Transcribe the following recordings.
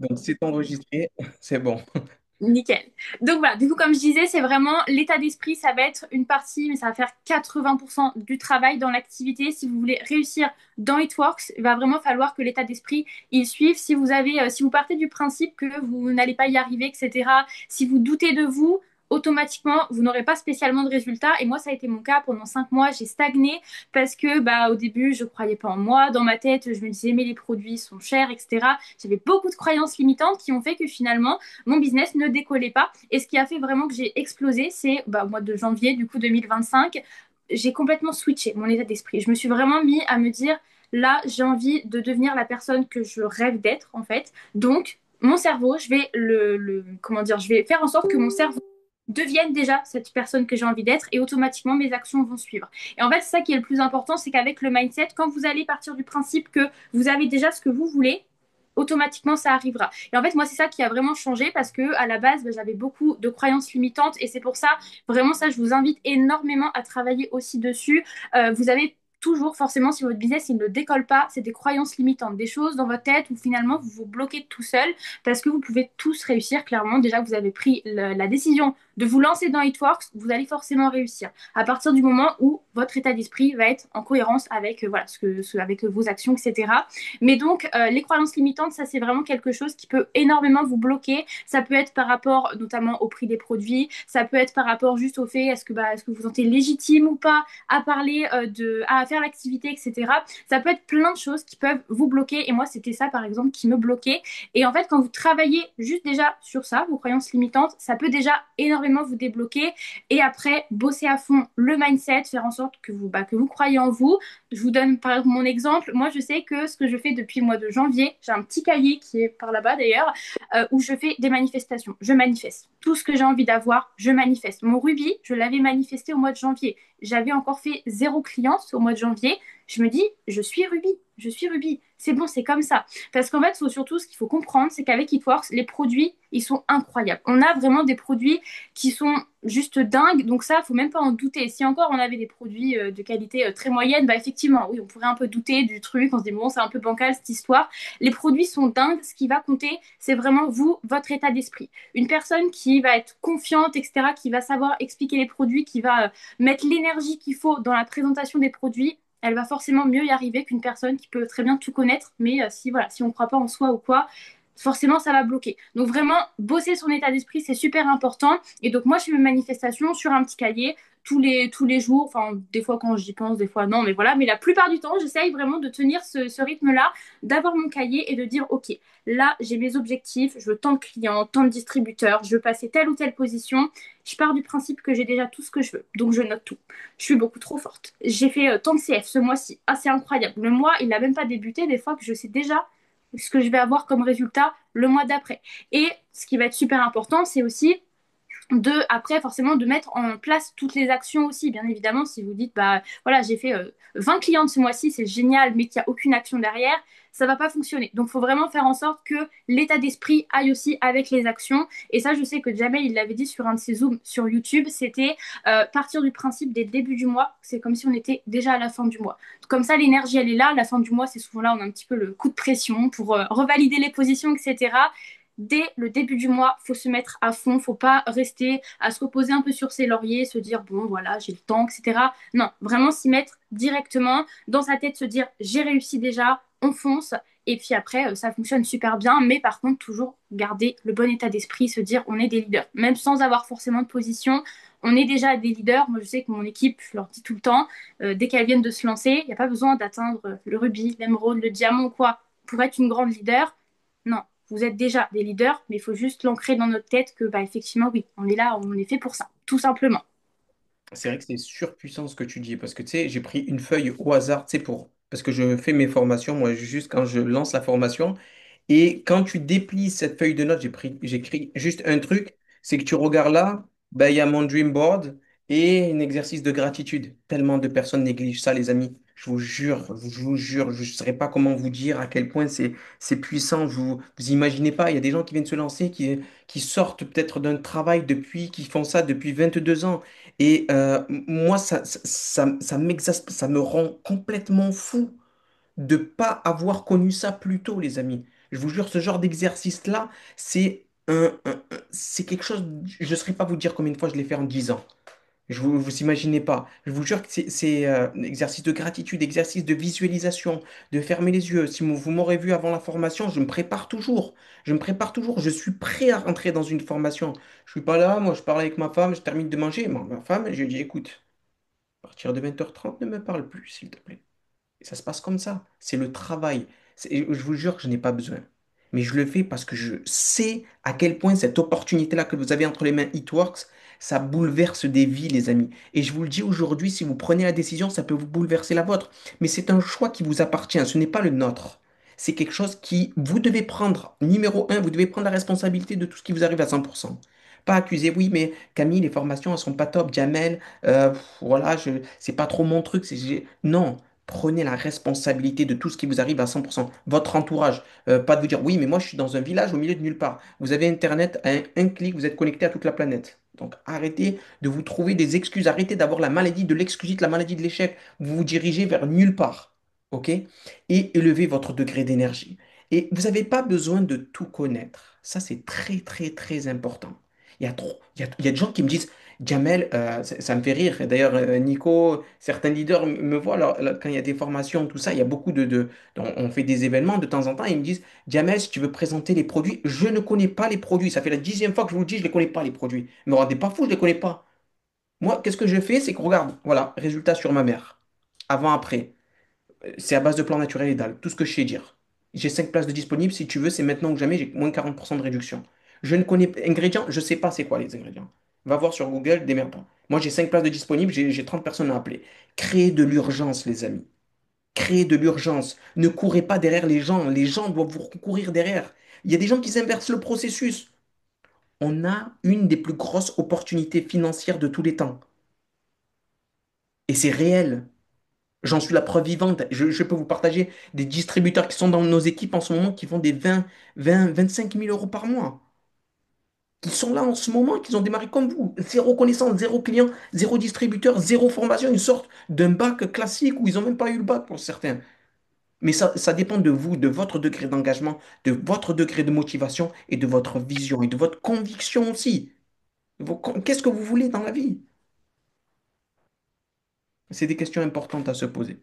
Donc, c'est enregistré, c'est bon. Nickel. Donc voilà, du coup, comme je disais, c'est vraiment l'état d'esprit, ça va être une partie, mais ça va faire 80% du travail dans l'activité. Si vous voulez réussir dans It Works, il va vraiment falloir que l'état d'esprit, il suive. Si vous avez, si vous partez du principe que vous n'allez pas y arriver, etc., si vous doutez de vous, automatiquement, vous n'aurez pas spécialement de résultats. Et moi, ça a été mon cas pendant 5 mois, j'ai stagné parce que bah, au début, je croyais pas en moi. Dans ma tête, je me disais, mais les produits sont chers, etc. J'avais beaucoup de croyances limitantes qui ont fait que finalement, mon business ne décollait pas. Et ce qui a fait vraiment que j'ai explosé, c'est bah, au mois de janvier du coup 2025, j'ai complètement switché mon état d'esprit. Je me suis vraiment mis à me dire, là, j'ai envie de devenir la personne que je rêve d'être en fait. Donc, mon cerveau, je vais comment dire, je vais faire en sorte que mon cerveau devienne déjà cette personne que j'ai envie d'être et automatiquement mes actions vont suivre. Et en fait, c'est ça qui est le plus important, c'est qu'avec le mindset, quand vous allez partir du principe que vous avez déjà ce que vous voulez, automatiquement ça arrivera. Et en fait, moi, c'est ça qui a vraiment changé parce que à la base, bah, j'avais beaucoup de croyances limitantes et c'est pour ça, vraiment, ça, je vous invite énormément à travailler aussi dessus. Vous avez toujours, forcément, si votre business il ne décolle pas, c'est des croyances limitantes, des choses dans votre tête où finalement vous vous bloquez tout seul parce que vous pouvez tous réussir. Clairement, déjà que vous avez pris la décision de vous lancer dans It Works, vous allez forcément réussir. À partir du moment où votre état d'esprit va être en cohérence avec voilà avec vos actions, etc. Mais donc, les croyances limitantes, ça, c'est vraiment quelque chose qui peut énormément vous bloquer. Ça peut être par rapport notamment au prix des produits. Ça peut être par rapport juste au fait, est-ce que vous vous sentez légitime ou pas à parler à faire l'activité, etc. Ça peut être plein de choses qui peuvent vous bloquer. Et moi, c'était ça, par exemple, qui me bloquait. Et en fait, quand vous travaillez juste déjà sur ça, vos croyances limitantes, ça peut déjà énormément vous débloquer. Et après, bosser à fond le mindset, faire en sorte que vous croyez en vous. Je vous donne par exemple mon exemple. Moi, je sais que ce que je fais depuis le mois de janvier, j'ai un petit cahier qui est par là-bas d'ailleurs, où je fais des manifestations. Je manifeste. Tout ce que j'ai envie d'avoir, je manifeste. Mon rubis, je l'avais manifesté au mois de janvier. J'avais encore fait 0 cliente au mois de janvier. Je me dis, je suis rubis. Je suis rubis. C'est bon, c'est comme ça. Parce qu'en fait, surtout, ce qu'il faut comprendre, c'est qu'avec It Works, les produits, ils sont incroyables. On a vraiment des produits qui sont juste dingues. Donc ça, faut même pas en douter. Si encore on avait des produits de qualité très moyenne, bah effectivement, oui, on pourrait un peu douter du truc. On se dit bon, c'est un peu bancal cette histoire. Les produits sont dingues. Ce qui va compter, c'est vraiment vous, votre état d'esprit. Une personne qui va être confiante, etc., qui va savoir expliquer les produits, qui va mettre l'énergie qu'il faut dans la présentation des produits, elle va forcément mieux y arriver qu'une personne qui peut très bien tout connaître, mais si voilà, si on ne croit pas en soi ou quoi, forcément ça va bloquer. Donc vraiment, bosser son état d'esprit, c'est super important. Et donc moi, je fais mes manifestations sur un petit cahier tous les jours, enfin des fois quand j'y pense, des fois non, mais voilà, mais la plupart du temps, j'essaye vraiment de tenir ce rythme-là, d'avoir mon cahier et de dire, ok, là j'ai mes objectifs, je veux tant de clients, tant de distributeurs, je veux passer telle ou telle position, je pars du principe que j'ai déjà tout ce que je veux, donc je note tout. Je suis beaucoup trop forte. J'ai fait tant de CF ce mois-ci, ah c'est incroyable, le mois il n'a même pas débuté, des fois que je sais déjà ce que je vais avoir comme résultat le mois d'après. Et ce qui va être super important, c'est aussi après forcément de mettre en place toutes les actions aussi. Bien évidemment, si vous dites bah voilà, j'ai fait 20 clientes ce mois-ci, c'est génial, mais qu'il n'y a aucune action derrière, ça va pas fonctionner. Donc il faut vraiment faire en sorte que l'état d'esprit aille aussi avec les actions. Et ça, je sais que Jamel il l'avait dit sur un de ses zooms sur YouTube, c'était partir du principe des débuts du mois, c'est comme si on était déjà à la fin du mois. Comme ça, l'énergie elle est là, la fin du mois, c'est souvent là on a un petit peu le coup de pression pour revalider les positions, etc. Dès le début du mois, faut se mettre à fond, faut pas rester à se reposer un peu sur ses lauriers, se dire bon voilà j'ai le temps, etc. Non, vraiment s'y mettre directement dans sa tête, se dire j'ai réussi déjà, on fonce. Et puis après, ça fonctionne super bien, mais par contre toujours garder le bon état d'esprit, se dire on est des leaders, même sans avoir forcément de position. On est déjà des leaders. Moi, je sais que mon équipe, je leur dis tout le temps, dès qu'elles viennent de se lancer, il n'y a pas besoin d'atteindre le rubis, l'émeraude, le diamant ou quoi pour être une grande leader. Non, vous êtes déjà des leaders, mais il faut juste l'ancrer dans notre tête que, bah, effectivement, oui, on est là, on est fait pour ça, tout simplement. C'est vrai que c'est surpuissant ce que tu dis, parce que tu sais, j'ai pris une feuille au hasard, tu sais, parce que je fais mes formations, moi, juste quand je lance la formation, et quand tu déplies cette feuille de notes, j'écris juste un truc, c'est que tu regardes là, ben, il y a mon dream board et un exercice de gratitude. Tellement de personnes négligent ça, les amis. Je vous jure, je ne saurais pas comment vous dire à quel point c'est puissant. Vous imaginez pas, il y a des gens qui viennent se lancer, qui sortent peut-être d'un travail qui font ça depuis 22 ans. Et moi, ça me rend complètement fou de pas avoir connu ça plus tôt, les amis. Je vous jure, ce genre d'exercice-là, c'est quelque chose, je ne saurais pas vous dire combien de fois je l'ai fait en 10 ans. Vous imaginez pas. Je vous jure que c'est un exercice de gratitude, exercice de visualisation, de fermer les yeux. Si vous m'aurez vu avant la formation, je me prépare toujours. Je me prépare toujours. Je suis prêt à rentrer dans une formation. Je suis pas là, moi je parle avec ma femme, je termine de manger. Ma femme, je lui dis, écoute, à partir de 20h30, ne me parle plus, s'il te plaît. Et ça se passe comme ça. C'est le travail. Je vous jure que je n'ai pas besoin. Mais je le fais parce que je sais à quel point cette opportunité-là que vous avez entre les mains, It Works, ça bouleverse des vies, les amis. Et je vous le dis aujourd'hui, si vous prenez la décision, ça peut vous bouleverser la vôtre. Mais c'est un choix qui vous appartient, ce n'est pas le nôtre. C'est quelque chose qui, vous devez prendre, numéro un, vous devez prendre la responsabilité de tout ce qui vous arrive à 100%. Pas accuser, oui, mais Camille, les formations, elles sont pas top. Jamel, voilà, c'est pas trop mon truc. Non, prenez la responsabilité de tout ce qui vous arrive à 100%. Votre entourage, pas de vous dire, oui, mais moi je suis dans un village au milieu de nulle part. Vous avez Internet, à un clic, vous êtes connecté à toute la planète. Donc arrêtez de vous trouver des excuses, arrêtez d'avoir la maladie de l'excusite, la maladie de l'échec. Vous vous dirigez vers nulle part. OK? Et élevez votre degré d'énergie. Et vous n'avez pas besoin de tout connaître. Ça, c'est très, très, très important. Il y a des gens qui me disent, Jamel, ça me fait rire. Et d'ailleurs, Nico, certains leaders me voient quand il y a des formations, tout ça, il y a beaucoup on fait des événements de temps en temps, et ils me disent, Jamel, si tu veux présenter les produits, je ne connais pas les produits. Ça fait la 10e fois que je vous le dis, je ne les connais pas, les produits. Ne me rendez pas fou, je ne les connais pas. Moi, qu'est-ce que je fais? C'est que, regarde, voilà, résultat sur ma mère. Avant, après. C'est à base de plan naturel et dalle. Tout ce que je sais dire. J'ai 5 places de disponibles. Si tu veux, c'est maintenant ou jamais. J'ai moins 40% de réduction. Je ne connais pas. Ingrédients, je ne sais pas c'est quoi les ingrédients. Va voir sur Google, démerde-toi. Moi, j'ai 5 places de disponibles. J'ai 30 personnes à appeler. Créez de l'urgence, les amis. Créez de l'urgence. Ne courez pas derrière les gens. Les gens doivent vous courir derrière. Il y a des gens qui inversent le processus. On a une des plus grosses opportunités financières de tous les temps. Et c'est réel. J'en suis la preuve vivante. Je peux vous partager des distributeurs qui sont dans nos équipes en ce moment qui font des 25 000 euros par mois. Qui sont là en ce moment, qui ont démarré comme vous. Zéro connaissance, zéro client, zéro distributeur, zéro formation. Ils sortent d'un bac classique où ils n'ont même pas eu le bac pour certains. Mais ça dépend de vous, de votre degré d'engagement, de votre degré de motivation et de votre vision et de votre conviction aussi. Qu'est-ce que vous voulez dans la vie? C'est des questions importantes à se poser.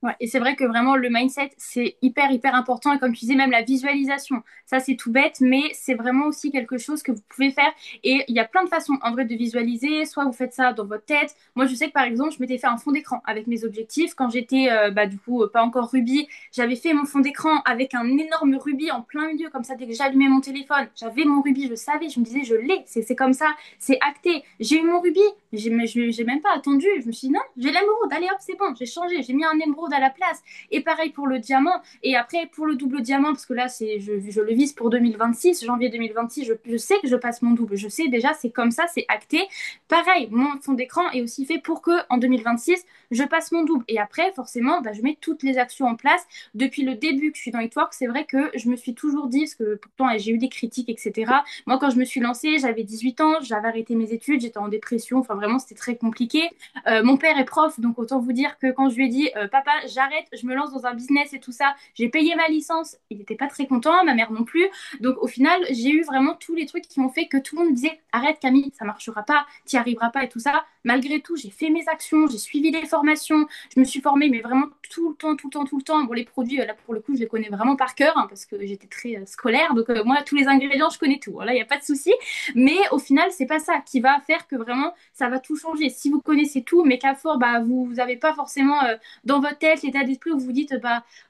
Ouais, et c'est vrai que vraiment le mindset, c'est hyper, hyper important. Et comme tu disais, même la visualisation, ça c'est tout bête, mais c'est vraiment aussi quelque chose que vous pouvez faire. Et il y a plein de façons en vrai de visualiser. Soit vous faites ça dans votre tête. Moi, je sais que par exemple, je m'étais fait un fond d'écran avec mes objectifs. Quand j'étais, du coup, pas encore rubis, j'avais fait mon fond d'écran avec un énorme rubis en plein milieu. Comme ça, dès que j'allumais mon téléphone, j'avais mon rubis, je savais, je me disais, je l'ai. C'est comme ça, c'est acté. J'ai eu mon rubis, j'ai même pas attendu. Je me suis dit, non, j'ai l'émeraude, allez hop, c'est bon, j'ai changé, j'ai mis un émeraude à la place. Et pareil pour le diamant. Et après, pour le double diamant, parce que là, je le vise pour 2026, janvier 2026, je sais que je passe mon double. Je sais déjà, c'est comme ça, c'est acté. Pareil, mon fond d'écran est aussi fait pour que en 2026, je passe mon double. Et après, forcément, je mets toutes les actions en place. Depuis le début que je suis dans It Work, c'est vrai que je me suis toujours dit, parce que pourtant j'ai eu des critiques, etc. Moi, quand je me suis lancée, j'avais 18 ans, j'avais arrêté mes études, j'étais en dépression, enfin vraiment, c'était très compliqué. Mon père est prof, donc autant vous dire que quand je lui ai dit, papa, j'arrête, je me lance dans un business et tout ça, j'ai payé ma licence, il n'était pas très content, ma mère non plus. Donc au final, j'ai eu vraiment tous les trucs qui m'ont fait que tout le monde me disait, arrête Camille, ça marchera pas, tu n'y arriveras pas et tout ça. Malgré tout, j'ai fait mes actions, j'ai suivi les formations, je me suis formée, mais vraiment tout le temps, tout le temps, tout le temps. Bon, les produits, là pour le coup, je les connais vraiment par cœur, hein, parce que j'étais très scolaire, donc moi, tous les ingrédients, je connais tout. Là, il n'y a pas de souci. Mais au final, c'est pas ça qui va faire que vraiment ça va tout changer. Si vous connaissez tout, mais qu'à fort, vous n'avez pas forcément dans votre tête l'état d'esprit où vous dites,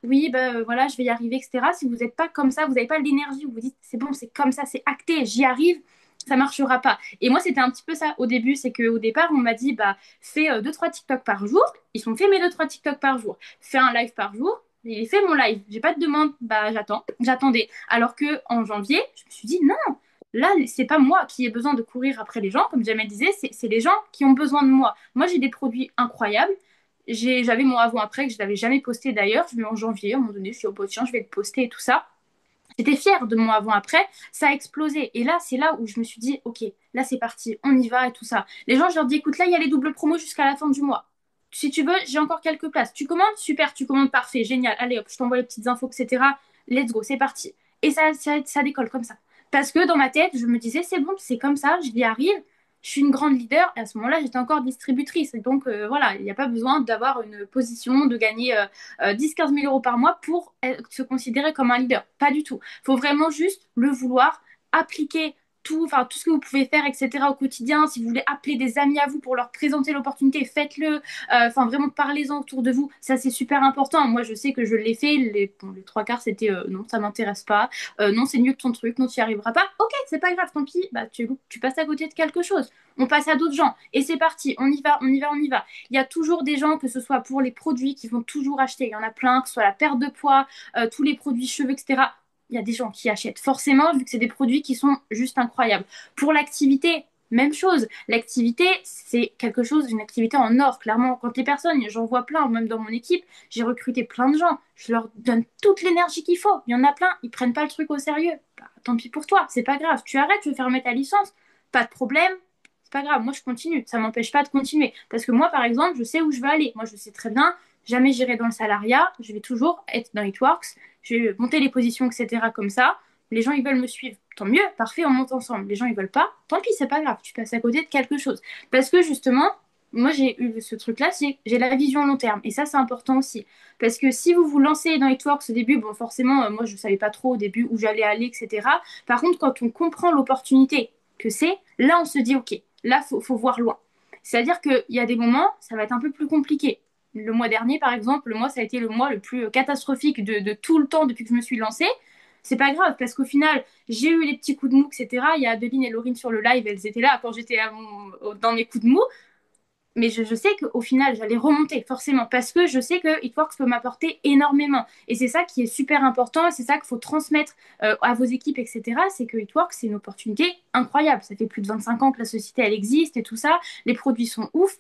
oui, voilà, je vais y arriver, etc. Si vous n'êtes pas comme ça, vous n'avez pas l'énergie où vous dites, c'est bon, c'est comme ça, c'est acté, j'y arrive, ça marchera pas. Et moi, c'était un petit peu ça au début, c'est qu'au départ, on m'a dit, fais 2-3 TikTok par jour. Ils ont fait mes 2-3 TikTok par jour. Fais un live par jour. J'ai fait mon live. J'ai pas de demande. J'attendais. Alors que en janvier, je me suis dit, non, là, c'est pas moi qui ai besoin de courir après les gens, comme Jamel disait, c'est les gens qui ont besoin de moi. Moi, j'ai des produits incroyables. J'avais mon avant-après que je n'avais jamais posté d'ailleurs. Je l'ai en janvier, à un moment donné, je suis au pot, tiens, je vais le poster et tout ça. J'étais fière de mon avant-après, ça a explosé. Et là, c'est là où je me suis dit, ok, là c'est parti, on y va et tout ça. Les gens, je leur dis, écoute, là, il y a les doubles promos jusqu'à la fin du mois. Si tu veux, j'ai encore quelques places. Tu commandes? Super, tu commandes, parfait, génial. Allez hop, je t'envoie les petites infos, etc. let's go, c'est parti. Et ça décolle comme ça. Parce que dans ma tête, je me disais, c'est bon, c'est comme ça, je y arrive, je suis une grande leader. Et à ce moment-là, j'étais encore distributrice. Et donc, voilà, il n'y a pas besoin d'avoir une position, de gagner 10-15 000 euros par mois pour se considérer comme un leader. Pas du tout. Il faut vraiment juste le vouloir, appliquer tout ce que vous pouvez faire, etc. au quotidien. Si vous voulez appeler des amis à vous pour leur présenter l'opportunité, faites-le. Vraiment, parlez-en autour de vous. Ça, c'est super important. Moi, je sais que je l'ai fait. Les trois quarts, c'était non, ça m'intéresse pas. Non, c'est mieux que ton truc. Non, tu n'y arriveras pas. Ok, c'est pas grave, tant pis. Bah, tu passes à côté de quelque chose. On passe à d'autres gens. Et c'est parti. On y va, on y va, on y va. Il y a toujours des gens, que ce soit pour les produits, qui vont toujours acheter. Il y en a plein, que ce soit la perte de poids, tous les produits cheveux, etc. Il y a des gens qui achètent forcément, vu que c'est des produits qui sont juste incroyables. Pour l'activité, même chose. L'activité, c'est quelque chose, une activité en or, clairement. Quand les personnes, j'en vois plein, même dans mon équipe, j'ai recruté plein de gens. Je leur donne toute l'énergie qu'il faut. Il y en a plein, ils prennent pas le truc au sérieux. Bah, tant pis pour toi, c'est pas grave. Tu arrêtes, tu veux faire mettre ta licence, pas de problème. C'est pas grave, moi je continue, ça m'empêche pas de continuer. Parce que moi, par exemple, je sais où je veux aller. Moi, je sais très bien, jamais j'irai dans le salariat, je vais toujours être dans Hitworks, je vais monter les positions, etc. comme ça. Les gens, ils veulent me suivre. Tant mieux, parfait, on monte ensemble. Les gens, ils veulent pas. Tant pis, c'est pas grave, tu passes à côté de quelque chose. Parce que justement, moi, j'ai eu ce truc-là, c'est j'ai la vision long terme. Et ça, c'est important aussi. Parce que si vous vous lancez dans Hitworks au début, bon, forcément, moi, je savais pas trop au début où j'allais aller, etc. Par contre, quand on comprend l'opportunité que c'est, là, on se dit, OK, là, faut voir loin. C'est-à-dire qu'il y a des moments, ça va être un peu plus compliqué. Le mois dernier, par exemple, le mois, ça a été le mois le plus catastrophique de tout le temps depuis que je me suis lancée. C'est pas grave, parce qu'au final, j'ai eu les petits coups de mou, etc. Il y a Adeline et Laurine sur le live, elles étaient là quand j'étais dans mes coups de mou. Mais je sais qu'au final, j'allais remonter, forcément, parce que je sais que Hitworks peut m'apporter énormément. Et c'est ça qui est super important, c'est ça qu'il faut transmettre à vos équipes, etc. C'est que Hitworks, c'est une opportunité incroyable. Ça fait plus de 25 ans que la société, elle existe et tout ça. Les produits sont ouf.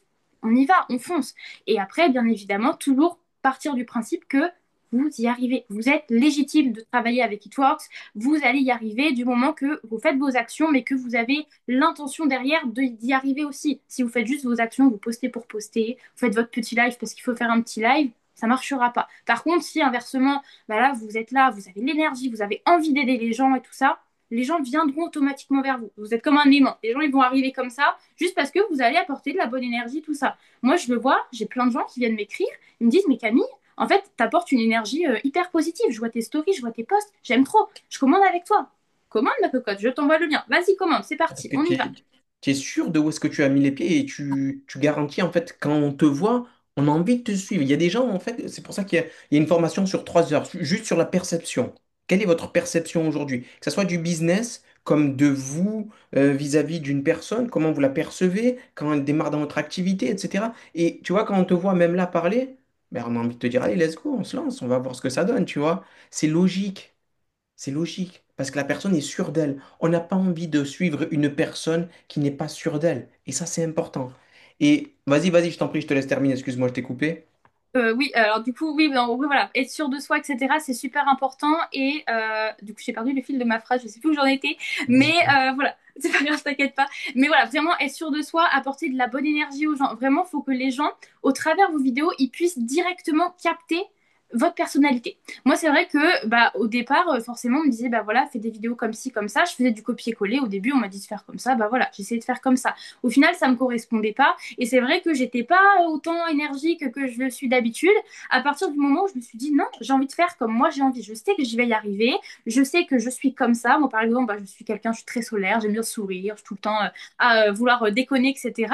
On y va, on fonce. Et après, bien évidemment, toujours partir du principe que vous y arrivez. Vous êtes légitime de travailler avec Hitworks. Vous allez y arriver du moment que vous faites vos actions, mais que vous avez l'intention derrière d'y arriver aussi. Si vous faites juste vos actions, vous postez pour poster, vous faites votre petit live parce qu'il faut faire un petit live, ça marchera pas. Par contre, si inversement, bah là, vous êtes là, vous avez l'énergie, vous avez envie d'aider les gens et tout ça, les gens viendront automatiquement vers vous. Vous êtes comme un aimant. Les gens, ils vont arriver comme ça, juste parce que vous allez apporter de la bonne énergie, tout ça. Moi, je le vois, j'ai plein de gens qui viennent m'écrire, ils me disent, mais Camille, en fait, t'apportes une énergie hyper positive. Je vois tes stories, je vois tes posts, j'aime trop. Je commande avec toi. Commande ma cocotte, je t'envoie le lien. Vas-y, commande, c'est parti, on y va. Tu es sûr de où est-ce que tu as mis les pieds et tu garantis, en fait, quand on te voit, on a envie de te suivre. Il y a des gens, en fait, c'est pour ça qu'il y a une formation sur 3 heures, juste sur la perception. Quelle est votre perception aujourd'hui? Que ce soit du business, comme de vous vis-à-vis d'une personne, comment vous la percevez, quand elle démarre dans votre activité, etc. Et tu vois, quand on te voit même là parler, ben, on a envie de te dire, allez, let's go, on se lance, on va voir ce que ça donne, tu vois. C'est logique. C'est logique, parce que la personne est sûre d'elle. On n'a pas envie de suivre une personne qui n'est pas sûre d'elle. Et ça, c'est important. Et vas-y, je t'en prie, je te laisse terminer. Excuse-moi, je t'ai coupé. Oui, alors du coup, oui, non, oui, voilà, être sûr de soi, etc., c'est super important. Et du coup, j'ai perdu le fil de ma phrase, je sais plus où j'en étais, mais voilà, c'est pas grave, t'inquiète pas. Mais voilà, vraiment être sûr de soi, apporter de la bonne énergie aux gens. Vraiment, faut que les gens, au travers de vos vidéos, ils puissent directement capter votre personnalité. Moi, c'est vrai que bah, au départ, forcément, on me disait, bah voilà, fais des vidéos comme ci, comme ça. Je faisais du copier-coller. Au début, on m'a dit de faire comme ça. Bah voilà, j'essayais de faire comme ça. Au final, ça me correspondait pas. Et c'est vrai que j'étais pas autant énergique que je le suis d'habitude. À partir du moment où je me suis dit non, j'ai envie de faire comme moi j'ai envie. Je sais que j'y vais y arriver. Je sais que je suis comme ça. Moi, par exemple, bah, je suis quelqu'un, je suis très solaire, j'aime bien sourire, je suis tout le temps à vouloir déconner, etc.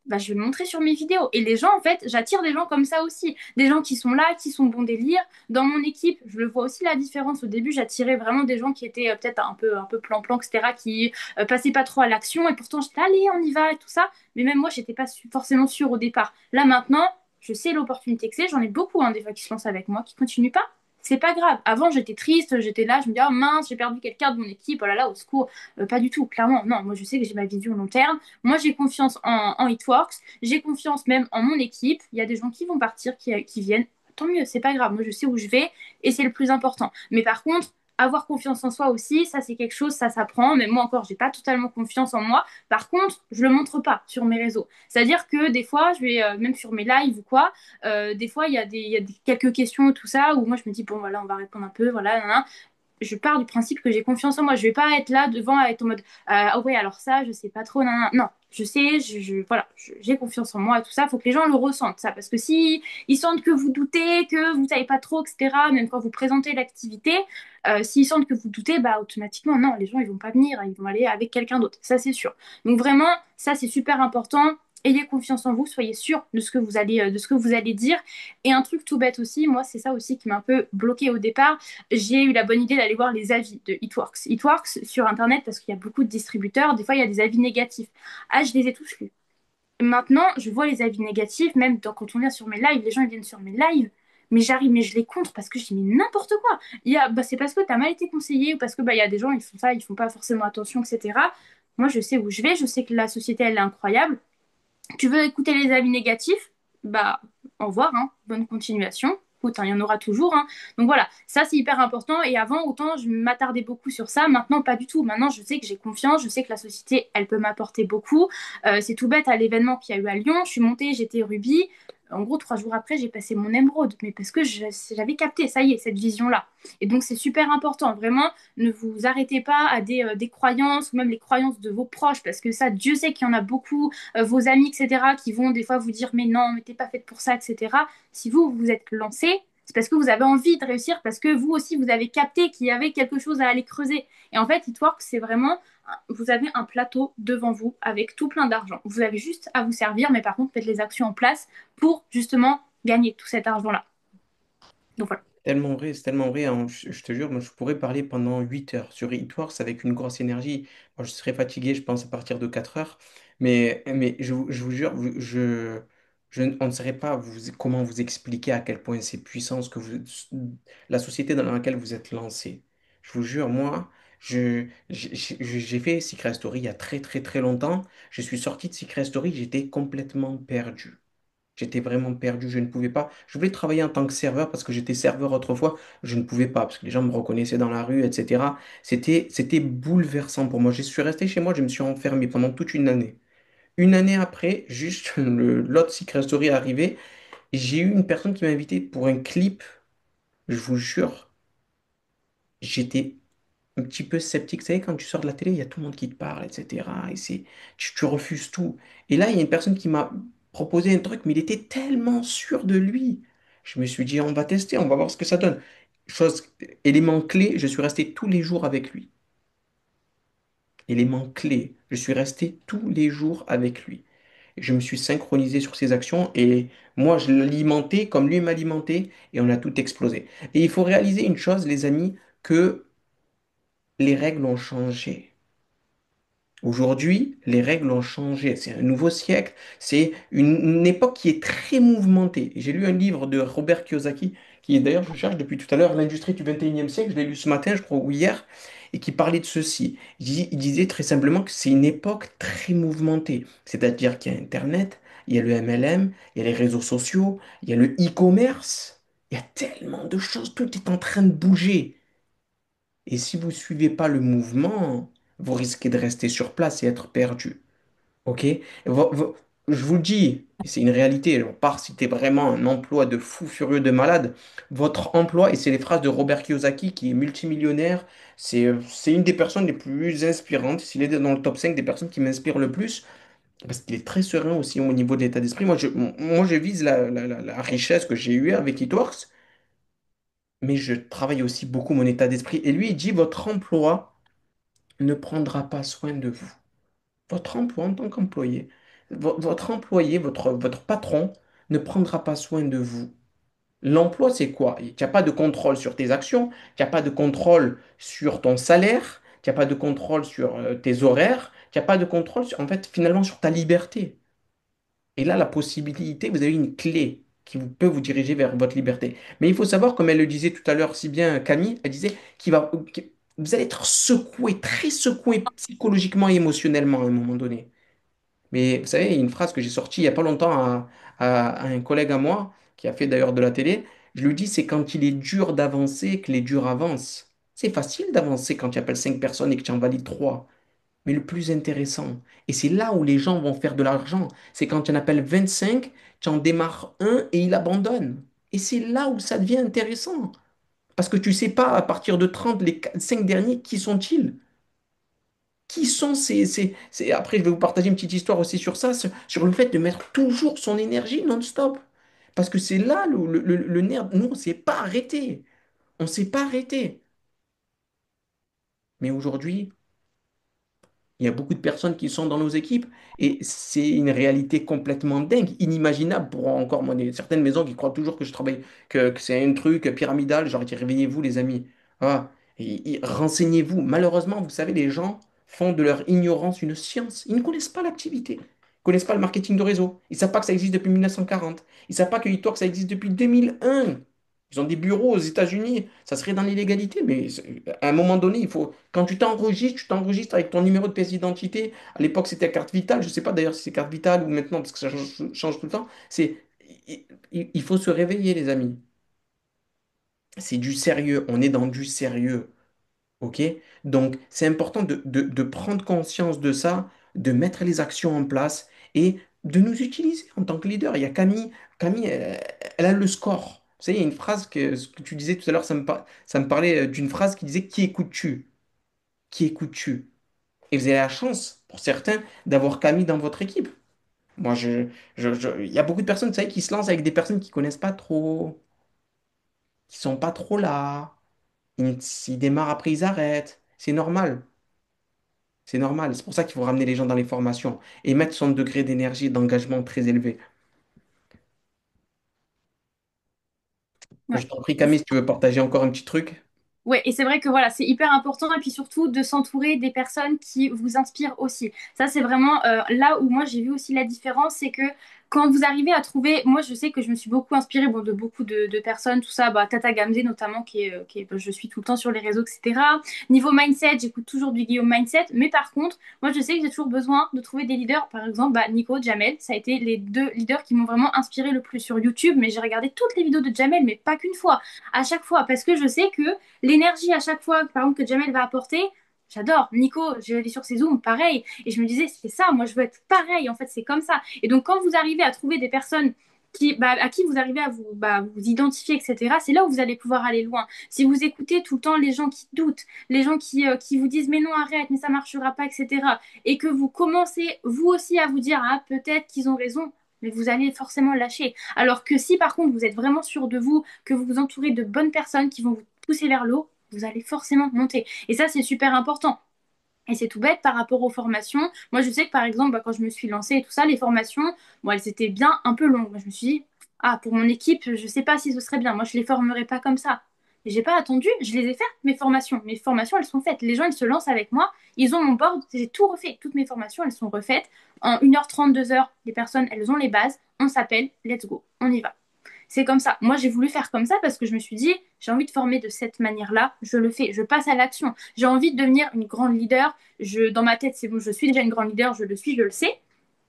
Bah, je vais le montrer sur mes vidéos. Et les gens, en fait, j'attire des gens comme ça aussi. Des gens qui sont là, qui sont bons délire. Dans mon équipe, je le vois aussi la différence. Au début, j'attirais vraiment des gens qui étaient peut-être un peu plan-plan, etc., qui passaient pas trop à l'action. Et pourtant, j'étais, allez, on y va et tout ça. Mais même moi, j'étais pas forcément sûre au départ. Là, maintenant, je sais l'opportunité que c'est. J'en ai beaucoup, hein, des fois, qui se lancent avec moi, qui continuent pas. C'est pas grave. Avant, j'étais triste, j'étais là, je me disais, oh mince, j'ai perdu quelqu'un de mon équipe, oh là là, au secours. Pas du tout, clairement. Non, moi, je sais que j'ai ma vision long terme. Moi, j'ai confiance en Hitworks. J'ai confiance même en mon équipe. Il y a des gens qui vont partir, qui viennent. Tant mieux, c'est pas grave. Moi, je sais où je vais et c'est le plus important. Mais par contre, avoir confiance en soi aussi, ça c'est quelque chose, ça s'apprend. Mais moi encore, j'ai pas totalement confiance en moi. Par contre, je le montre pas sur mes réseaux. C'est-à-dire que des fois, je vais même sur mes lives ou quoi, des fois quelques questions tout ça où moi je me dis bon voilà, on va répondre un peu, voilà, nan, nan. Je pars du principe que j'ai confiance en moi. Je vais pas être là devant à être en mode oh ouais alors ça je sais pas trop non, non, non. Je sais, voilà, j'ai confiance en moi et tout ça. Il faut que les gens le ressentent ça parce que si ils sentent que vous doutez, que vous savez pas trop, etc. Même quand vous présentez l'activité, s'ils sentent que vous doutez, bah automatiquement non, les gens ils vont pas venir, ils vont aller avec quelqu'un d'autre. Ça c'est sûr. Donc vraiment ça c'est super important. Ayez confiance en vous, soyez sûr de ce que vous allez dire. Et un truc tout bête aussi, moi c'est ça aussi qui m'a un peu bloqué au départ, j'ai eu la bonne idée d'aller voir les avis de Eatworks. Eatworks sur Internet, parce qu'il y a beaucoup de distributeurs, des fois il y a des avis négatifs. Ah, je les ai tous lus. Maintenant, je vois les avis négatifs, même quand on vient sur mes lives, les gens ils viennent sur mes lives, mais j'arrive, mais je les contre parce que je dis mais n'importe quoi. C'est parce que tu as mal été conseillé ou parce que il y a des gens ils font ça, ils font pas forcément attention, etc. Moi, je sais où je vais, je sais que la société elle est incroyable. Tu veux écouter les avis négatifs? Bah, au revoir, hein. Bonne continuation. Écoute, hein, il y en aura toujours, hein. Donc voilà, ça c'est hyper important. Et avant, autant je m'attardais beaucoup sur ça. Maintenant, pas du tout. Maintenant, je sais que j'ai confiance. Je sais que la société, elle peut m'apporter beaucoup. C'est tout bête à l'événement qu'il y a eu à Lyon. Je suis montée, j'étais Ruby. En gros, 3 jours après, j'ai passé mon émeraude. Mais parce que j'avais capté, ça y est, cette vision-là. Et donc, c'est super important. Vraiment, ne vous arrêtez pas à des croyances ou même les croyances de vos proches. Parce que ça, Dieu sait qu'il y en a beaucoup vos amis, etc., qui vont des fois vous dire mais non, mais t'es pas faite pour ça, etc. Si vous vous êtes lancé, c'est parce que vous avez envie de réussir, parce que vous aussi vous avez capté qu'il y avait quelque chose à aller creuser. Et en fait, It Works, c'est vraiment, vous avez un plateau devant vous avec tout plein d'argent. Vous avez juste à vous servir, mais par contre, faites les actions en place pour justement gagner tout cet argent-là. Donc voilà. Tellement vrai, c'est tellement vrai, hein. Je te jure, moi, je pourrais parler pendant 8 heures sur Eatworks avec une grosse énergie. Moi, je serais fatigué, je pense, à partir de 4 heures. Mais je vous jure, on ne saurait pas comment vous expliquer à quel point c'est puissant la société dans laquelle vous êtes lancé. Je vous jure, moi, j'ai fait Secret Story il y a très très très longtemps. Je suis sorti de Secret Story, j'étais complètement perdu. J'étais vraiment perdu, je ne pouvais pas. Je voulais travailler en tant que serveur parce que j'étais serveur autrefois, je ne pouvais pas parce que les gens me reconnaissaient dans la rue, etc. C'était bouleversant pour moi. Je suis resté chez moi, je me suis enfermé pendant toute une année. Une année après, juste l'autre Secret Story est arrivé, j'ai eu une personne qui m'a invité pour un clip, je vous jure, j'étais un petit peu sceptique. Vous savez, quand tu sors de la télé, il y a tout le monde qui te parle, etc. Et tu refuses tout. Et là, il y a une personne qui m'a proposé un truc, mais il était tellement sûr de lui. Je me suis dit, on va tester, on va voir ce que ça donne. Chose, élément clé, je suis resté tous les jours avec lui. Élément clé, je suis resté tous les jours avec lui. Je me suis synchronisé sur ses actions et moi, je l'alimentais comme lui m'alimentait et on a tout explosé. Et il faut réaliser une chose, les amis, que les règles ont changé. Aujourd'hui, les règles ont changé. C'est un nouveau siècle. C'est une époque qui est très mouvementée. J'ai lu un livre de Robert Kiyosaki, qui est d'ailleurs, je cherche depuis tout à l'heure, L'industrie du 21e siècle. Je l'ai lu ce matin, je crois, ou hier, et qui parlait de ceci. Il disait très simplement que c'est une époque très mouvementée. C'est-à-dire qu'il y a Internet, il y a le MLM, il y a les réseaux sociaux, il y a le e-commerce. Il y a tellement de choses. Tout est en train de bouger. Et si vous ne suivez pas le mouvement, vous risquez de rester sur place et être perdu. OK? Je vous le dis, et c'est une réalité, à part si tu es vraiment un emploi de fou furieux de malade, votre emploi, et c'est les phrases de Robert Kiyosaki qui est multimillionnaire, c'est une des personnes les plus inspirantes, s'il est dans le top 5 des personnes qui m'inspirent le plus, parce qu'il est très serein aussi au niveau de l'état d'esprit. Moi, je vise la richesse que j'ai eue avec Eatworks, mais je travaille aussi beaucoup mon état d'esprit. Et lui, il dit, votre emploi ne prendra pas soin de vous. Votre emploi en tant qu'employé, votre employé, votre patron ne prendra pas soin de vous. L'emploi, c'est quoi? Il n'y a pas de contrôle sur tes actions, il n'y a pas de contrôle sur ton salaire, il n'y a pas de contrôle sur tes horaires, il n'y a pas de contrôle, en fait, finalement, sur ta liberté. Et là, la possibilité, vous avez une clé peut vous diriger vers votre liberté. Mais il faut savoir, comme elle le disait tout à l'heure si bien Camille, elle disait vous allez être secoué, très secoué psychologiquement et émotionnellement à un moment donné. Mais vous savez, il y a une phrase que j'ai sortie il n'y a pas longtemps à un collègue à moi, qui a fait d'ailleurs de la télé. Je lui dis, c'est quand il est dur d'avancer que les durs avancent. C'est facile d'avancer quand tu appelles 5 personnes et que tu en valides 3. Mais le plus intéressant, et c'est là où les gens vont faire de l'argent, c'est quand tu en appelles 25, tu en démarres un et il abandonne. Et c'est là où ça devient intéressant. Parce que tu sais pas, à partir de 30, les 5 derniers, qui sont-ils? Qui sont Après, je vais vous partager une petite histoire aussi sur ça, sur le fait de mettre toujours son énergie non-stop. Parce que c'est là le nerf. Nous, on ne s'est pas arrêté. On ne s'est pas arrêté. Mais aujourd'hui, il y a beaucoup de personnes qui sont dans nos équipes et c'est une réalité complètement dingue, inimaginable pour encore moi, certaines maisons qui croient toujours que je travaille, que c'est un truc pyramidal. Genre, réveillez-vous, les amis. Ah, et renseignez-vous. Malheureusement, vous savez, les gens font de leur ignorance une science. Ils ne connaissent pas l'activité. Ils ne connaissent pas le marketing de réseau. Ils ne savent pas que ça existe depuis 1940. Ils ne savent pas que eTalk, ça existe depuis 2001. Ils ont des bureaux aux États-Unis. Ça serait dans l'illégalité, mais à un moment donné, il faut. Quand tu t'enregistres avec ton numéro de pièce d'identité. À l'époque, c'était carte vitale. Je ne sais pas d'ailleurs si c'est carte vitale ou maintenant, parce que ça change tout le temps. Il faut se réveiller, les amis. C'est du sérieux. On est dans du sérieux. OK? Donc, c'est important de prendre conscience de ça, de mettre les actions en place et de nous utiliser en tant que leader. Il y a Camille. Camille, elle a le score. Vous savez, il y a une phrase ce que tu disais tout à l'heure, ça me parlait d'une phrase qui disait: Qui écoutes-tu? Qui écoutes-tu? Et vous avez la chance, pour certains, d'avoir Camille dans votre équipe. Moi, il y a beaucoup de personnes, vous savez, qui se lancent avec des personnes qui connaissent pas trop, qui sont pas trop là. Ils démarrent, après ils arrêtent. C'est normal. C'est normal. C'est pour ça qu'il faut ramener les gens dans les formations et mettre son degré d'énergie et d'engagement très élevé. Je Ouais. t'en prie, Camille, si tu veux partager encore un petit truc. Ouais, et c'est vrai que voilà, c'est hyper important et puis surtout de s'entourer des personnes qui vous inspirent aussi. Ça, c'est vraiment là où moi j'ai vu aussi la différence, c'est que quand vous arrivez à trouver, moi je sais que je me suis beaucoup inspirée bon, de beaucoup de personnes, tout ça, bah, Tata Gamze notamment, je suis tout le temps sur les réseaux, etc. Niveau mindset, j'écoute toujours du Guillaume Mindset, mais par contre, moi je sais que j'ai toujours besoin de trouver des leaders, par exemple, bah, Nico, Jamel, ça a été les deux leaders qui m'ont vraiment inspiré le plus sur YouTube, mais j'ai regardé toutes les vidéos de Jamel, mais pas qu'une fois, à chaque fois, parce que je sais que l'énergie à chaque fois, par exemple, que Jamel va apporter, j'adore. Nico, je vais aller sur ses zooms, pareil. Et je me disais, c'est ça, moi je veux être pareil, en fait, c'est comme ça. Et donc, quand vous arrivez à trouver des personnes à qui vous arrivez à vous identifier, etc., c'est là où vous allez pouvoir aller loin. Si vous écoutez tout le temps les gens qui doutent, les gens qui vous disent, mais non, arrête, mais ça marchera pas, etc., et que vous commencez, vous aussi, à vous dire, ah, peut-être qu'ils ont raison, mais vous allez forcément lâcher. Alors que si par contre vous êtes vraiment sûr de vous, que vous vous entourez de bonnes personnes qui vont vous pousser vers le haut, vous allez forcément monter. Et ça, c'est super important. Et c'est tout bête par rapport aux formations. Moi, je sais que par exemple, bah, quand je me suis lancée et tout ça, les formations, bon, elles étaient bien un peu longues. Moi, je me suis dit, ah, pour mon équipe, je sais pas si ce serait bien. Moi, je les formerai pas comme ça. Et j'ai pas attendu, je les ai faites, mes formations. Mes formations, elles sont faites. Les gens, ils se lancent avec moi, ils ont mon board, j'ai tout refait. Toutes mes formations, elles sont refaites. En 1h30, 2 heures, les personnes, elles ont les bases, on s'appelle, let's go, on y va. C'est comme ça. Moi, j'ai voulu faire comme ça parce que je me suis dit, j'ai envie de former de cette manière-là, je le fais, je passe à l'action. J'ai envie de devenir une grande leader. Dans ma tête, c'est bon, je suis déjà une grande leader, je le suis, je le sais.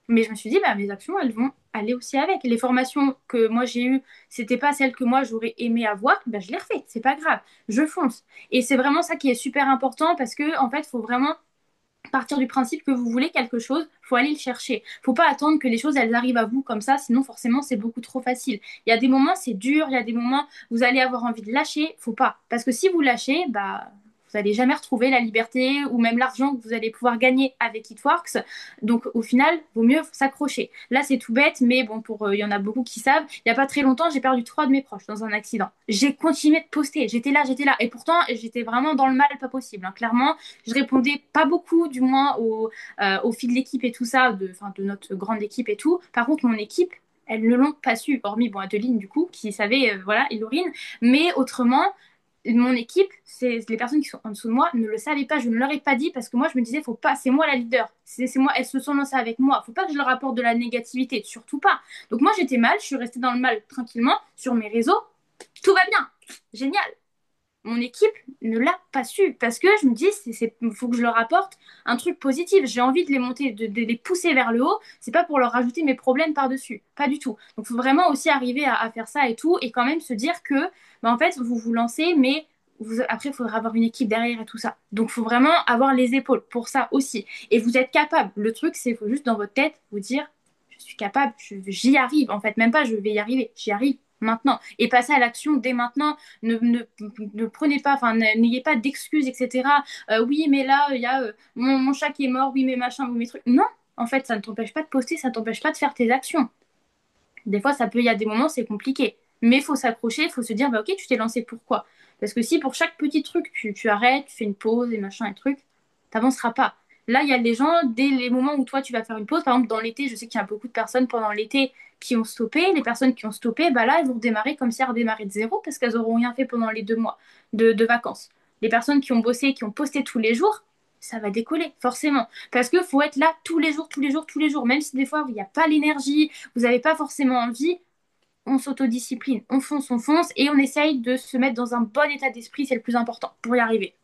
Mais je me suis dit, bah, mes actions, elles vont aller aussi avec. Les formations que moi j'ai eues, c'était pas celles que moi j'aurais aimé avoir, bah, je les refais, c'est pas grave, je fonce. Et c'est vraiment ça qui est super important parce que, en fait, il faut vraiment partir du principe que vous voulez quelque chose, faut aller le chercher. Faut pas attendre que les choses elles arrivent à vous comme ça, sinon forcément c'est beaucoup trop facile. Il y a des moments c'est dur, il y a des moments vous allez avoir envie de lâcher, faut pas. Parce que si vous lâchez, bah vous n'allez jamais retrouver la liberté ou même l'argent que vous allez pouvoir gagner avec Itworks. Donc au final, vaut mieux s'accrocher. Là, c'est tout bête, mais bon, il y en a beaucoup qui savent. Il n'y a pas très longtemps, j'ai perdu 3 de mes proches dans un accident. J'ai continué de poster, j'étais là, j'étais là. Et pourtant, j'étais vraiment dans le mal, pas possible, hein. Clairement, je répondais pas beaucoup, du moins, aux filles de l'équipe et tout ça, de notre grande équipe et tout. Par contre, mon équipe, elles ne l'ont pas su, hormis bon, Adeline du coup, qui savait, voilà, et Laurine. Mais autrement, mon équipe, c'est les personnes qui sont en dessous de moi ne le savaient pas, je ne leur ai pas dit parce que moi je me disais faut pas, c'est moi la leader, c'est moi, elles se sont lancées avec moi, faut pas que je leur apporte de la négativité, surtout pas. Donc moi j'étais mal, je suis restée dans le mal tranquillement sur mes réseaux, tout va bien, génial. Mon équipe ne l'a pas su parce que je me dis faut que je leur apporte un truc positif. J'ai envie de les monter, de les pousser vers le haut. C'est pas pour leur rajouter mes problèmes par dessus, pas du tout. Donc faut vraiment aussi arriver à faire ça et tout et quand même se dire que bah, en fait vous vous lancez, mais Après, il faudra avoir une équipe derrière et tout ça. Donc, il faut vraiment avoir les épaules pour ça aussi. Et vous êtes capable. Le truc, c'est qu'il faut juste dans votre tête vous dire, je suis capable, j'y arrive. En fait, même pas je vais y arriver, j'y arrive maintenant. Et passer à l'action dès maintenant. Ne prenez pas, enfin, n'ayez pas d'excuses, etc. Oui, mais là, il y a mon chat qui est mort, oui, mais machin, oui, mes trucs. Non, en fait, ça ne t'empêche pas de poster, ça ne t'empêche pas de faire tes actions. Des fois, il y a des moments, c'est compliqué. Mais il faut s'accrocher, il faut se dire, bah, ok, tu t'es lancé pourquoi? Parce que si pour chaque petit truc, tu arrêtes, tu fais une pause et machin et truc, t'avanceras pas. Là, il y a des gens, dès les moments où toi, tu vas faire une pause, par exemple, dans l'été, je sais qu'il y a beaucoup de personnes pendant l'été qui ont stoppé. Les personnes qui ont stoppé, bah là, elles vont redémarrer comme si elles redémarraient de zéro parce qu'elles n'auront rien fait pendant les 2 mois de vacances. Les personnes qui ont bossé, qui ont posté tous les jours, ça va décoller, forcément. Parce qu'il faut être là tous les jours, tous les jours, tous les jours. Même si des fois, il n'y a pas l'énergie, vous n'avez pas forcément envie, on s'autodiscipline, on fonce et on essaye de se mettre dans un bon état d'esprit, c'est le plus important pour y arriver.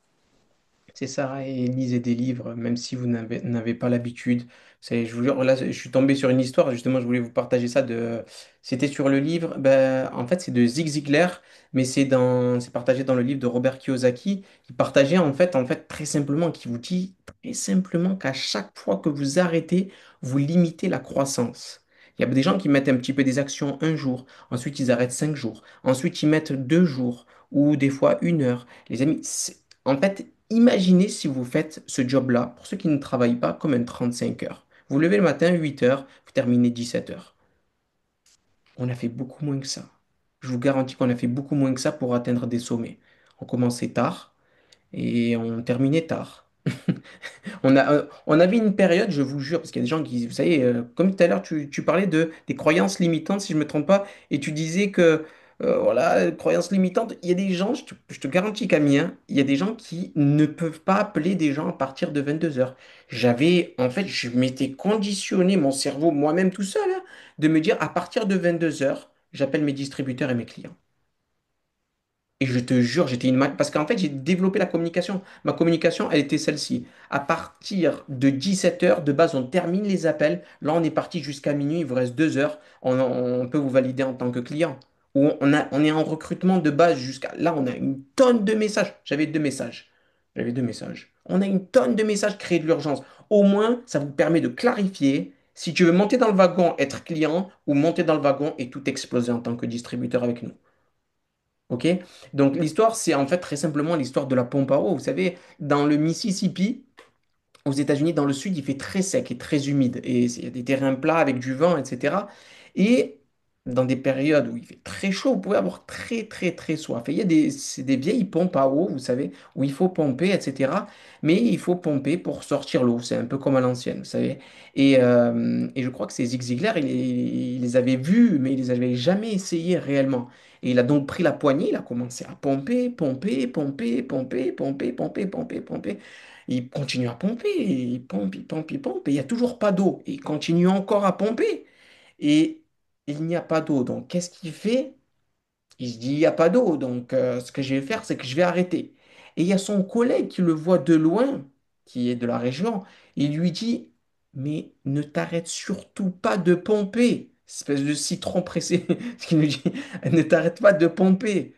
C'est ça, et lisez des livres, même si vous n'avez pas l'habitude. Je vous jure, là, je suis tombé sur une histoire, justement, je voulais vous partager ça. C'était sur le livre, ben, en fait, c'est de Zig Ziglar, mais c'est partagé dans le livre de Robert Kiyosaki, qui partageait, en fait, très simplement, qui vous dit très simplement qu'à chaque fois que vous arrêtez, vous limitez la croissance. Il y a des gens qui mettent un petit peu des actions un jour, ensuite ils arrêtent 5 jours, ensuite ils mettent 2 jours, ou des fois 1 heure. Les amis, en fait, imaginez si vous faites ce job-là, pour ceux qui ne travaillent pas, comme un 35 heures. Vous levez le matin, 8 heures, vous terminez 17 heures. On a fait beaucoup moins que ça. Je vous garantis qu'on a fait beaucoup moins que ça pour atteindre des sommets. On commençait tard et on terminait tard. On avait une période, je vous jure, parce qu'il y a des gens qui, vous savez, comme tout à l'heure, tu parlais des croyances limitantes, si je ne me trompe pas, et tu disais que, voilà, croyances limitantes, il y a des gens, je te garantis, Camille, hein, il y a des gens qui ne peuvent pas appeler des gens à partir de 22 heures. En fait, je m'étais conditionné mon cerveau, moi-même tout seul, hein, de me dire, à partir de 22 heures, j'appelle mes distributeurs et mes clients. Et je te jure, parce qu'en fait, j'ai développé la communication. Ma communication, elle était celle-ci. À partir de 17 heures, de base, on termine les appels. Là, on est parti jusqu'à minuit, il vous reste 2 heures. On peut vous valider en tant que client. Ou on est en recrutement de base jusqu'à... Là, on a une tonne de messages. J'avais 2 messages. J'avais 2 messages. On a une tonne de messages créés de l'urgence. Au moins, ça vous permet de clarifier si tu veux monter dans le wagon, être client, ou monter dans le wagon et tout exploser en tant que distributeur avec nous. OK? Donc l'histoire, c'est en fait très simplement l'histoire de la pompe à eau. Vous savez, dans le Mississippi, aux États-Unis, dans le sud, il fait très sec et très humide. Et il y a des terrains plats avec du vent, etc. Et dans des périodes où il fait très chaud, vous pouvez avoir très, très, très soif. Et c'est des vieilles pompes à eau, vous savez, où il faut pomper, etc. Mais il faut pomper pour sortir l'eau. C'est un peu comme à l'ancienne, vous savez. Et je crois que c'est Zig Ziglar, il les avait vus, mais il les avait jamais essayés réellement. Et il a donc pris la poignée, il a commencé à pomper, pomper, pomper, pomper, pomper, pomper, pomper, pomper. Il continue à pomper, il pompe, il pompe, il pompe, et il n'y a toujours pas d'eau. Et il continue encore à pomper. Et il n'y a pas d'eau. Donc, qu'est-ce qu'il fait? Il se dit, il n'y a pas d'eau. Donc, ce que je vais faire, c'est que je vais arrêter. Et il y a son collègue qui le voit de loin, qui est de la région. Il lui dit, mais ne t'arrête surtout pas de pomper. Espèce de citron pressé. Ce qu'il lui dit, ne t'arrête pas de pomper.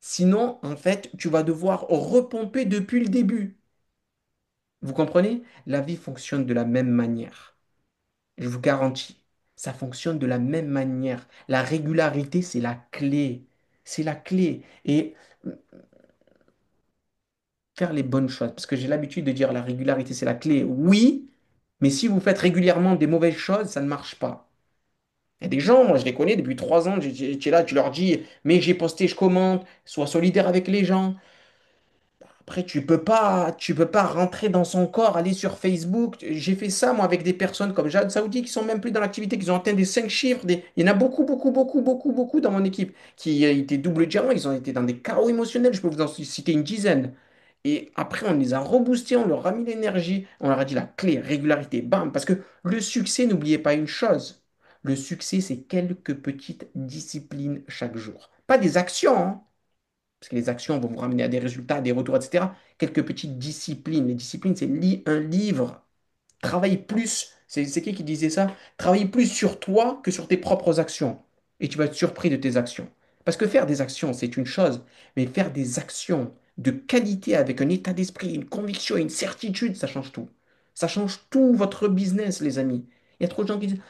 Sinon, en fait, tu vas devoir repomper depuis le début. Vous comprenez? La vie fonctionne de la même manière. Je vous garantis, ça fonctionne de la même manière. La régularité, c'est la clé. C'est la clé. Et faire les bonnes choses. Parce que j'ai l'habitude de dire la régularité, c'est la clé. Oui, mais si vous faites régulièrement des mauvaises choses, ça ne marche pas. Il y a des gens, moi je les connais depuis 3 ans, tu es là, tu leur dis, mais j'ai posté, je commente, sois solidaire avec les gens. Après, tu peux pas rentrer dans son corps, aller sur Facebook. J'ai fait ça, moi, avec des personnes comme Jade Saoudi qui sont même plus dans l'activité, qui ont atteint des 5 chiffres. Il y en a beaucoup, beaucoup, beaucoup, beaucoup, beaucoup dans mon équipe qui étaient double diamant. Ils ont été dans des chaos émotionnels. Je peux vous en citer une dizaine. Et après, on les a reboostés, on leur a mis l'énergie, on leur a dit la clé, régularité, bam. Parce que le succès, n'oubliez pas une chose. Le succès, c'est quelques petites disciplines chaque jour. Pas des actions, hein, parce que les actions vont vous ramener à des résultats, à des retours, etc. Quelques petites disciplines. Les disciplines, c'est un livre. Travaille plus. C'est qui disait ça? Travaille plus sur toi que sur tes propres actions. Et tu vas être surpris de tes actions. Parce que faire des actions, c'est une chose, mais faire des actions de qualité avec un état d'esprit, une conviction, une certitude, ça change tout. Ça change tout votre business, les amis. Il y a trop de gens qui disent,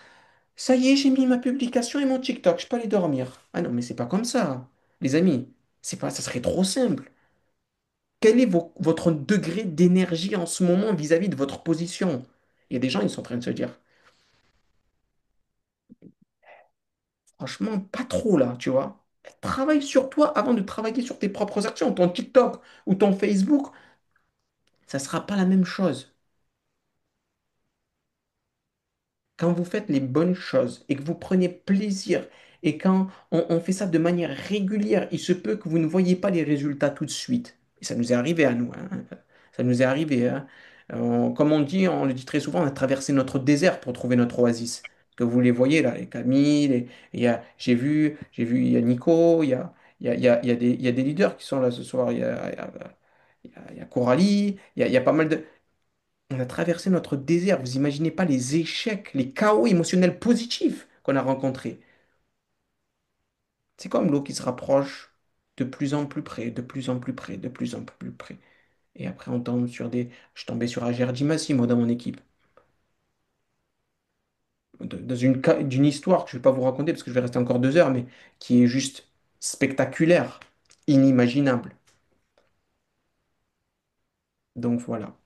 ça y est, j'ai mis ma publication et mon TikTok, je peux aller dormir. Ah non, mais c'est pas comme ça, les amis. C'est pas, ça serait trop simple. Quel est votre degré d'énergie en ce moment vis-à-vis de votre position? Il y a des gens, ils sont en train de se dire, franchement, pas trop là, tu vois. Travaille sur toi avant de travailler sur tes propres actions. Ton TikTok ou ton Facebook, ça ne sera pas la même chose. Quand vous faites les bonnes choses et que vous prenez plaisir et quand on fait ça de manière régulière, il se peut que vous ne voyez pas les résultats tout de suite. Et ça nous est arrivé à nous, hein. Ça nous est arrivé, hein. Comme on dit, on le dit très souvent, on a traversé notre désert pour trouver notre oasis. Que vous les voyez là, les Camille, j'ai vu, il y a Nico, il y a des leaders qui sont là ce soir. Il y a Coralie, il y a pas mal de. On a traversé notre désert. Vous imaginez pas les échecs, les chaos émotionnels positifs qu'on a rencontrés. C'est comme l'eau qui se rapproche de plus en plus près, de plus en plus près, de plus en plus près. Et après, on tombe sur des. Je tombais sur Ager Dimassi, moi, dans mon équipe. Dans d'une histoire que je ne vais pas vous raconter parce que je vais rester encore 2 heures, mais qui est juste spectaculaire, inimaginable. Donc voilà.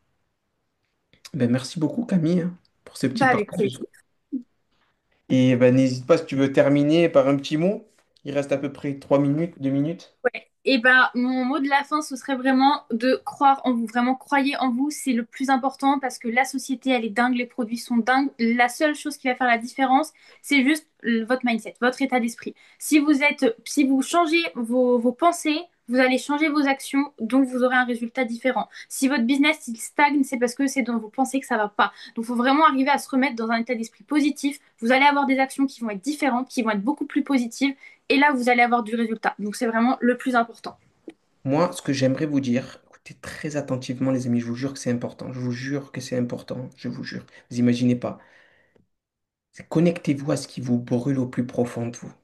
Ben, merci beaucoup, Camille, hein, pour ce petit Bah, avec partage. plaisir. Et ben, n'hésite pas si tu veux terminer par un petit mot. Il reste à peu près 3 minutes, 2 minutes. Ouais. Et bah, mon mot de la fin, ce serait vraiment de croire en vous. Vraiment, croyez en vous, c'est le plus important parce que la société, elle est dingue, les produits sont dingues. La seule chose qui va faire la différence, c'est juste votre mindset, votre état d'esprit. Si vous changez vos pensées, vous allez changer vos actions, donc vous aurez un résultat différent. Si votre business, il stagne, c'est parce que c'est dans vos pensées que ça va pas. Donc, il faut vraiment arriver à se remettre dans un état d'esprit positif. Vous allez avoir des actions qui vont être différentes, qui vont être beaucoup plus positives et là, vous allez avoir du résultat. Donc, c'est vraiment le plus important. Moi, ce que j'aimerais vous dire, écoutez très attentivement, les amis, je vous jure que c'est important. Je vous jure que c'est important. Je vous jure. Vous imaginez pas. Connectez-vous à ce qui vous brûle au plus profond de vous. Vous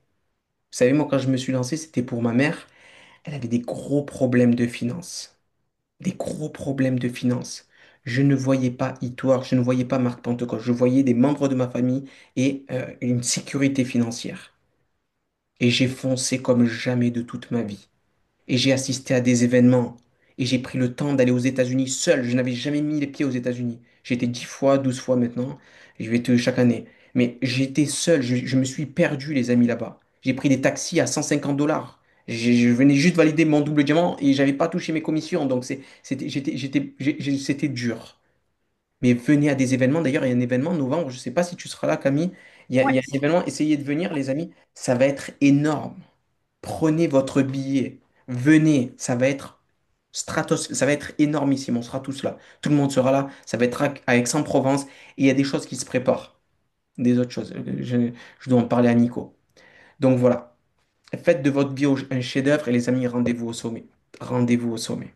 savez, moi, quand je me suis lancé, c'était pour ma mère. Elle avait des gros problèmes de finances. Des gros problèmes de finances. Je ne voyais pas Itoire, je ne voyais pas Marc Pentecôte. Je voyais des membres de ma famille et une sécurité financière. Et j'ai foncé comme jamais de toute ma vie. Et j'ai assisté à des événements. Et j'ai pris le temps d'aller aux États-Unis seul. Je n'avais jamais mis les pieds aux États-Unis. J'ai été 10 fois, 12 fois maintenant. Je vais chaque année. Mais j'étais seul. Je me suis perdu, les amis, là-bas. J'ai pris des taxis à 150 dollars. Je venais juste valider mon double diamant et j'avais pas touché mes commissions. Donc c'était dur. Mais venez à des événements. D'ailleurs, il y a un événement en novembre. Je ne sais pas si tu seras là, Camille. Il y a un Ouais. événement. Essayez de venir, les amis. Ça va être énorme. Prenez votre billet, venez, ça va être énormissime, on sera tous là. Tout le monde sera là, ça va être à Aix-en-Provence et il y a des choses qui se préparent, des autres choses. Je dois en parler à Nico. Donc voilà, faites de votre vie un chef-d'œuvre et les amis, rendez-vous au sommet. Rendez-vous au sommet.